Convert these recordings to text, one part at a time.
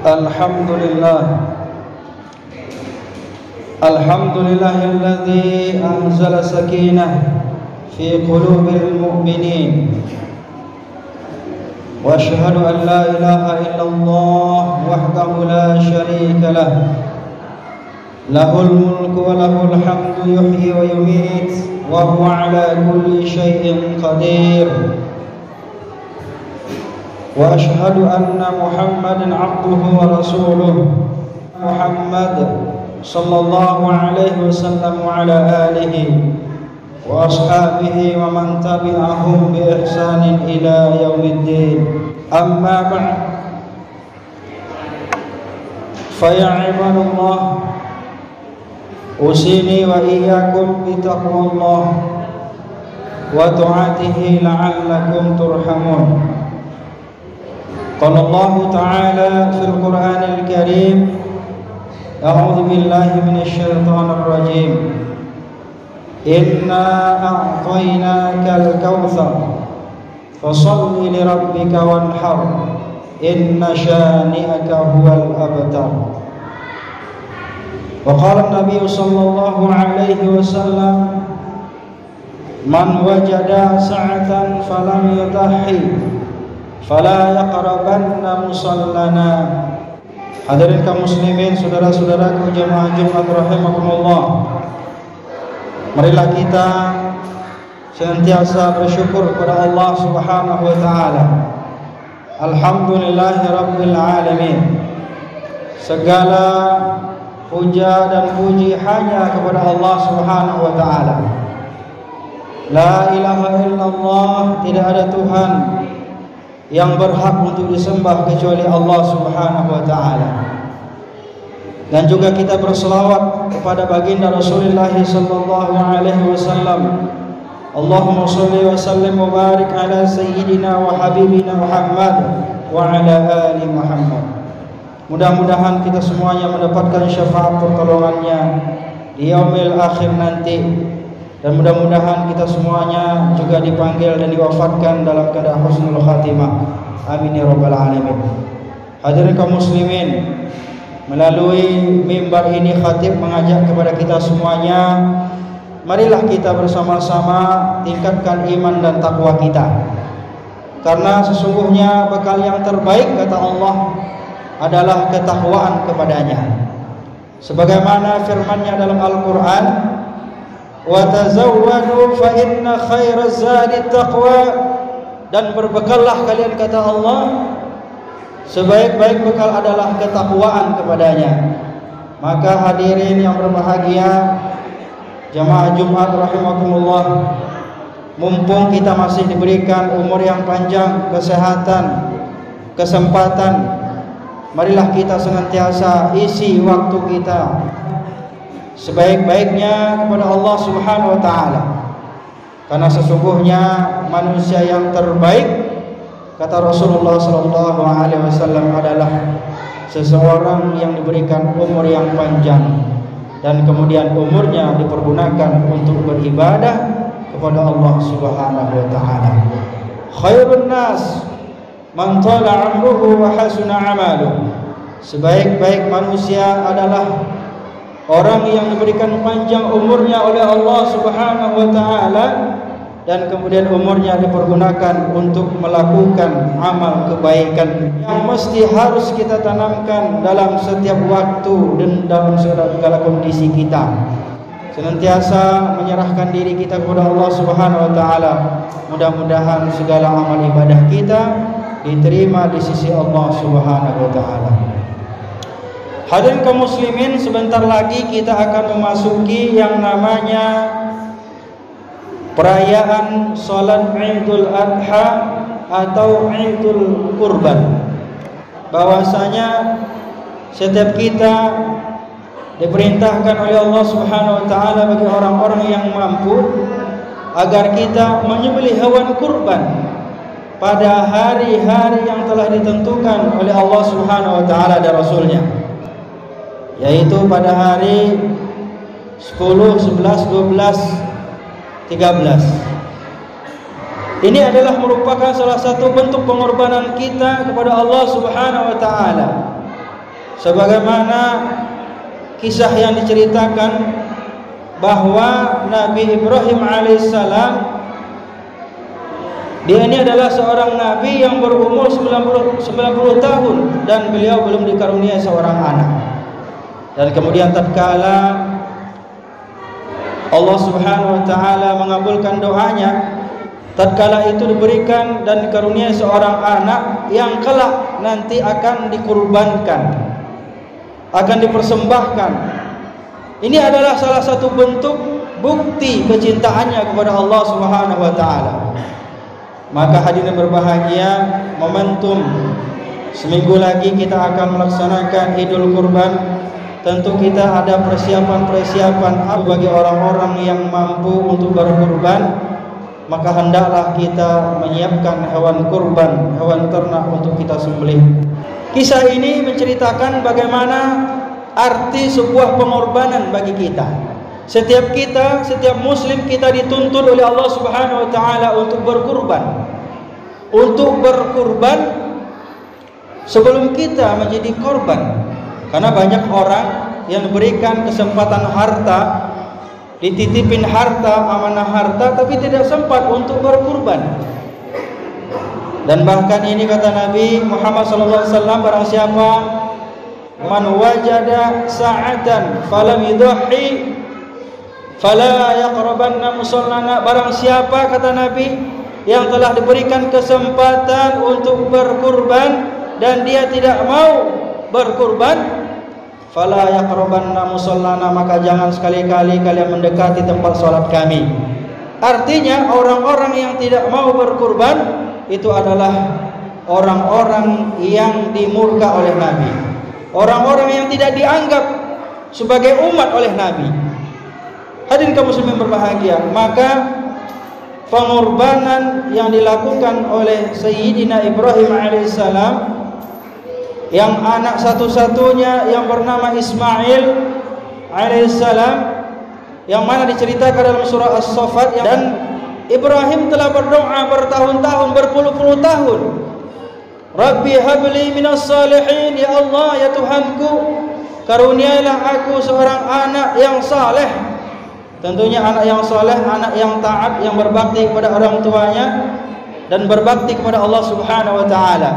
Alhamdulillah Alhamdulillahilladzi anzala sakinah fi qulubil mu'minin wa asyhadu an la ilaha illallah wahdahu la syarika lah lahul mulku wa lahul hamdu yuhyi wa yumiit wa huwa ala kulli syai'in qadir wa asyhadu anna Muhammadan abduhu wa rasuluh Muhammad sallallahu alaihi wasallam wa ala alihi wa ashabihi wa man tabi'ahum bi ihsanin ila yaumiddin. Amma ba'd, fa ya ibadallah, usini wa iyyakum bi taqwallah wa ta'atihi la'allakum turhamun. Qala Allah ta'ala fil Qur'anil Karim, a'udzu billahi minasyaitonir rajim. Inna a'tainakal kautsar fasholli lirabbika wanhar inna syani'aka huwal abtar. Wa qala an-nabiy sallallahu alaihi wasallam, man wajada sa'atan falam yudahhi fala yaqrabanna musallana. Hadirin kaum muslimin, saudara-saudaraku jemaah Jumat rahimakumullah, marilah kita senantiasa bersyukur kepada Allah Subhanahu wa taala. Alhamdulillahirabbil alamin. Segala puja dan puji hanya kepada Allah Subhanahu wa taala. La ilaha illallah, tidak ada Tuhan yang berhak untuk disembah kecuali Allah Subhanahu wa taala. Dan juga kita berselawat kepada baginda Rasulullah sallallahu alaihi wasallam. Allahumma shalli wa sallim wa barik ala sayyidina wa habibina Muhammad wa ala ali Muhammad. Mudah-mudahan kita semuanya mendapatkan syafaat pertolongannya di yaumil akhir nanti. Dan mudah-mudahan kita semuanya juga dipanggil dan diwafatkan dalam keadaan husnul khatimah. Amin ya rabbal alamin. Hadirin kaum muslimin, melalui mimbar ini khatib mengajak kepada kita semuanya, marilah kita bersama-sama tingkatkan iman dan takwa kita. Karena sesungguhnya bekal yang terbaik, kata Allah, adalah ketakwaan kepadanya. Sebagaimana firman-Nya dalam Al-Qur'an, wa tazawwadu fa inna khairaz zadi taqwa, dan berbekallah kalian, kata Allah, sebaik-baik bekal adalah ketakwaan kepadanya. Maka hadirin yang berbahagia, jamaah Jumat rahimakumullah, mumpung kita masih diberikan umur yang panjang, kesehatan, kesempatan, marilah kita senantiasa isi waktu kita sebaik-baiknya kepada Allah Subhanahu wa taala. Karena sesungguhnya manusia yang terbaik, kata Rasulullah sallallahu alaihi wasallam, adalah seseorang yang diberikan umur yang panjang dan kemudian umurnya dipergunakan untuk beribadah kepada Allah Subhanahu wa taala. Khairun nas man tala 'umruhu wa hasuna 'amaluhu. Sebaik-baik manusia adalah orang yang diberikan panjang umurnya oleh Allah Subhanahu wa taala dan kemudian umurnya dipergunakan untuk melakukan amal kebaikan yang mesti harus kita tanamkan dalam setiap waktu dan dalam segala kondisi kita. Senantiasa menyerahkan diri kita kepada Allah Subhanahu wa taala. Mudah-mudahan segala amal ibadah kita diterima di sisi Allah Subhanahu wa taala. Hadirin kaum muslimin, sebentar lagi kita akan memasuki yang namanya perayaan salat Idul Adha atau Idul Kurban. Bahwasanya setiap kita diperintahkan oleh Allah Subhanahu wa taala bagi orang-orang yang mampu agar kita menyembelih hewan kurban pada hari-hari yang telah ditentukan oleh Allah Subhanahu wa taala dan Rasulnya, yaitu pada hari 10, 11, 12, 13. Ini adalah merupakan salah satu bentuk pengorbanan kita kepada Allah Subhanahu wa taala. sebagaimana kisah yang diceritakan bahwa Nabi Ibrahim alaihissalam, dia ini adalah seorang nabi yang berumur 90 tahun dan beliau belum dikaruniai seorang anak. Dan kemudian tatkala Allah Subhanahu wa taala mengabulkan doanya, tatkala itu diberikan dan dikaruniai seorang anak yang kelak nanti akan dikurbankan, akan dipersembahkan. Ini adalah salah satu bentuk bukti kecintaannya kepada Allah Subhanahu wa taala. Maka hadirin berbahagia, momentum seminggu lagi kita akan melaksanakan Idul Kurban. Tentu kita ada persiapan-persiapan bagi orang-orang yang mampu untuk berkurban. Maka hendaklah kita menyiapkan hewan kurban, hewan ternak untuk kita sembelih. Kisah ini menceritakan bagaimana arti sebuah pengorbanan bagi kita. Setiap muslim kita dituntut oleh Allah Subhanahu wa taala untuk berkurban. Untuk berkurban sebelum kita menjadi korban. Karena banyak orang yang diberikan kesempatan harta, dititipin harta, amanah harta, tapi tidak sempat untuk berkurban. Dan bahkan ini kata Nabi Muhammad SAW, barang siapa man wajada sa'atan falam yudhi fala yaqrabanna musallana, barang siapa kata Nabi yang telah diberikan kesempatan untuk berkurban dan dia tidak mau berkurban, fala yaqrabanna musallana, maka jangan sekali-kali kalian mendekati tempat salat kami. Artinya orang-orang yang tidak mau berkurban itu adalah orang-orang yang dimurka oleh Nabi, orang-orang yang tidak dianggap sebagai umat oleh Nabi. Hadirin kaum muslimin berbahagia, maka pengorbanan yang dilakukan oleh Sayyidina Ibrahim alaihissalam, yang anak satu-satunya yang bernama Ismail alaihissalam, yang mana diceritakan dalam surah As-Saffat, dan Ibrahim telah berdoa bertahun-tahun, berpuluh-puluh tahun, Rabbi habli minas salihin, ya Allah, ya Tuhanku, karuniailah aku seorang anak yang saleh. Tentunya anak yang saleh, anak yang taat, yang berbakti kepada orang tuanya dan berbakti kepada Allah Subhanahu wa taala.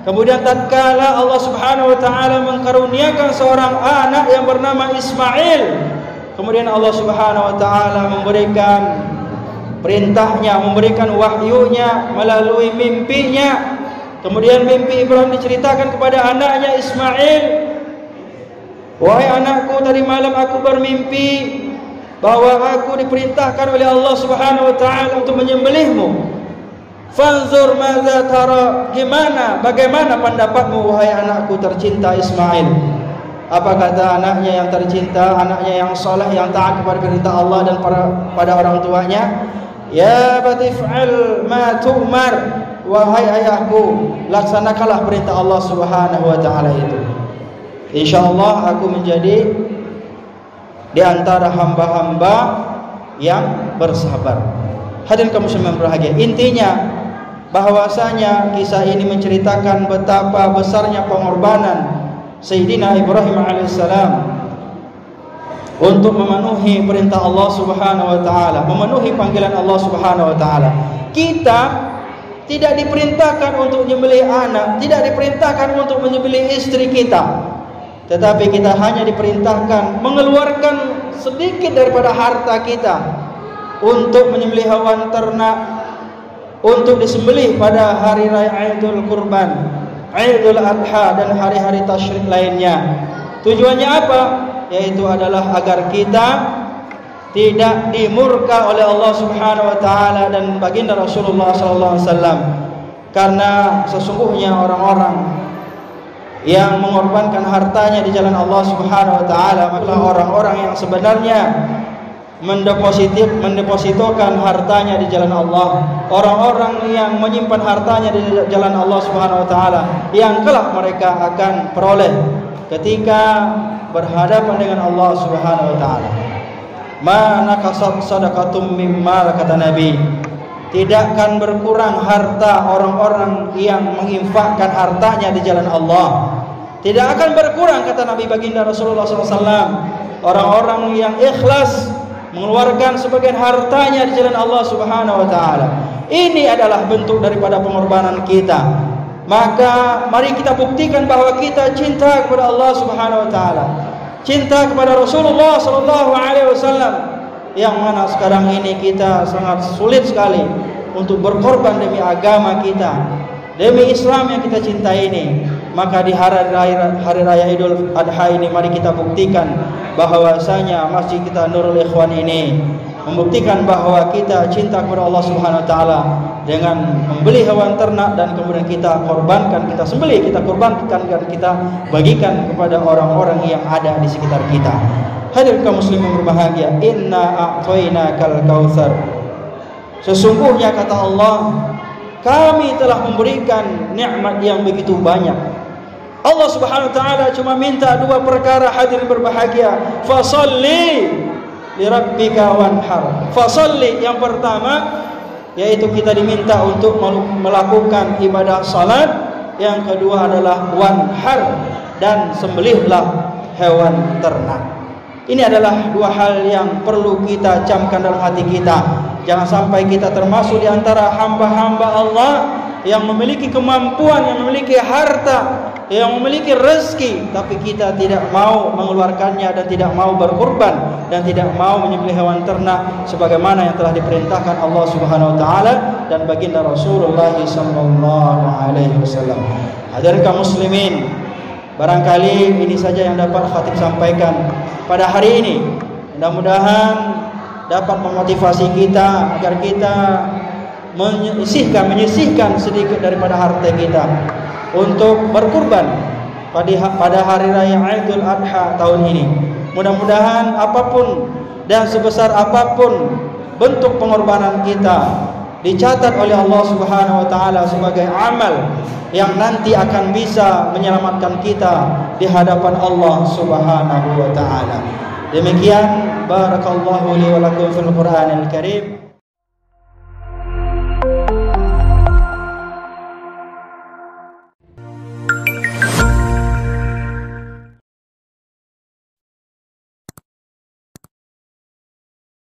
Kemudian tatkala Allah Subhanahu wa taala mengkaruniakan seorang anak yang bernama Ismail, kemudian Allah Subhanahu wa taala memberikan perintahnya, memberikan wahyunya melalui mimpinya. Kemudian mimpi Ibrahim diceritakan kepada anaknya Ismail, wahai anakku, tadi malam aku bermimpi bahwa aku diperintahkan oleh Allah Subhanahu wa taala untuk menyembelihmu. Fanzur madza tara, bagaimana pendapatmu wahai anakku tercinta Ismail? Apa kata anaknya yang tercinta, anaknya yang saleh, yang taat kepada perintah Allah dan pada orang tuanya? Ya batif'al ma tu'mar, wahai ayahku, laksanakanlah perintah Allah Subhanahu wa taala itu. Insyaallah aku menjadi di antara hamba-hamba yang bersabar. Hadirin kaum muslimin berbahagia, intinya bahwasanya kisah ini menceritakan betapa besarnya pengorbanan Sayyidina Ibrahim alaihissalam untuk memenuhi perintah Allah Subhanahu wa taala, memenuhi panggilan Allah Subhanahu wa taala. Kita tidak diperintahkan untuk menyembelih anak, tidak diperintahkan untuk menyembelih istri kita, tetapi kita hanya diperintahkan mengeluarkan sedikit daripada harta kita untuk menyembelih hewan ternak, untuk disembelih pada hari raya Idul Kurban, Idul Adha dan hari-hari tasyrik lainnya. Tujuannya apa? Yaitu adalah agar kita tidak dimurka oleh Allah Subhanahu wa taala dan baginda Rasulullah sallallahu alaihi wasallam. Karena sesungguhnya orang-orang yang mengorbankan hartanya di jalan Allah Subhanahu wa taala adalah orang-orang yang sebenarnya mendepositokan hartanya di jalan Allah. Orang-orang yang menyimpan hartanya di jalan Allah Subhanahu wa taala, yang kelak mereka akan peroleh ketika berhadapan dengan Allah Subhanahu wa taala. Ma nakasat sadaqatum mimma, kata Nabi, tidak akan berkurang harta orang-orang yang menginfakkan hartanya di jalan Allah Tidak akan berkurang, kata Nabi baginda Rasulullah SAW, orang-orang yang ikhlas mengeluarkan sebagian hartanya di jalan Allah Subhanahu wa taala. Ini adalah bentuk daripada pengorbanan kita. Maka mari kita buktikan bahwa kita cinta kepada Allah Subhanahu wa taala, cinta kepada Rasulullah sallallahu alaihi wasallam, yang mana sekarang ini kita sangat sulit sekali untuk berkorban demi agama kita, demi Islam yang kita cintai ini. Maka di hari raya Idul Adha ini mari kita buktikan bahwasanya masjid kita Nurul Ikhwan ini membuktikan bahwa kita cinta kepada Allah Subhanahu wa taala dengan membeli hewan ternak dan kemudian kita korbankan, kita sembelih, kita korbankan dan kita bagikan kepada orang-orang yang ada di sekitar kita. Hadirin kaum muslimin berbahagia, inna a'tainakal kautsar. Sesungguhnya kata Allah, kami telah memberikan nikmat yang begitu banyak. Allah Subhanahu wa taala cuma minta dua perkara, hadirin berbahagia. Fasalli lirabbika wanhar. Fasalli, yang pertama yaitu kita diminta untuk melakukan ibadah salat. Yang kedua adalah wanhar, dan sembelihlah hewan ternak. Ini adalah dua hal yang perlu kita camkan dalam hati kita. Jangan sampai kita termasuk di antara hamba-hamba Allah yang memiliki kemampuan, yang memiliki harta, yang memiliki rezeki, tapi kita tidak mau mengeluarkannya dan tidak mau berkorban dan tidak mau menyembelih hewan ternak sebagaimana yang telah diperintahkan Allah Subhanahu wa taala dan baginda Rasulullah sallallahu alaihi wasallam. Hadirin kaum muslimin, barangkali ini saja yang dapat khatib sampaikan pada hari ini. Mudah-mudahan dapat memotivasi kita agar kita menyisihkan sedikit daripada harta kita untuk berkurban pada hari raya Idul Adha tahun ini. Mudah-mudahan apapun dan sebesar apapun bentuk pengorbanan kita dicatat oleh Allah Subhanahu wa taala sebagai amal yang nanti akan bisa menyelamatkan kita di hadapan Allah Subhanahu wa taala. Demikian, barakallahu li wa lakum fil Qur'anil Karim.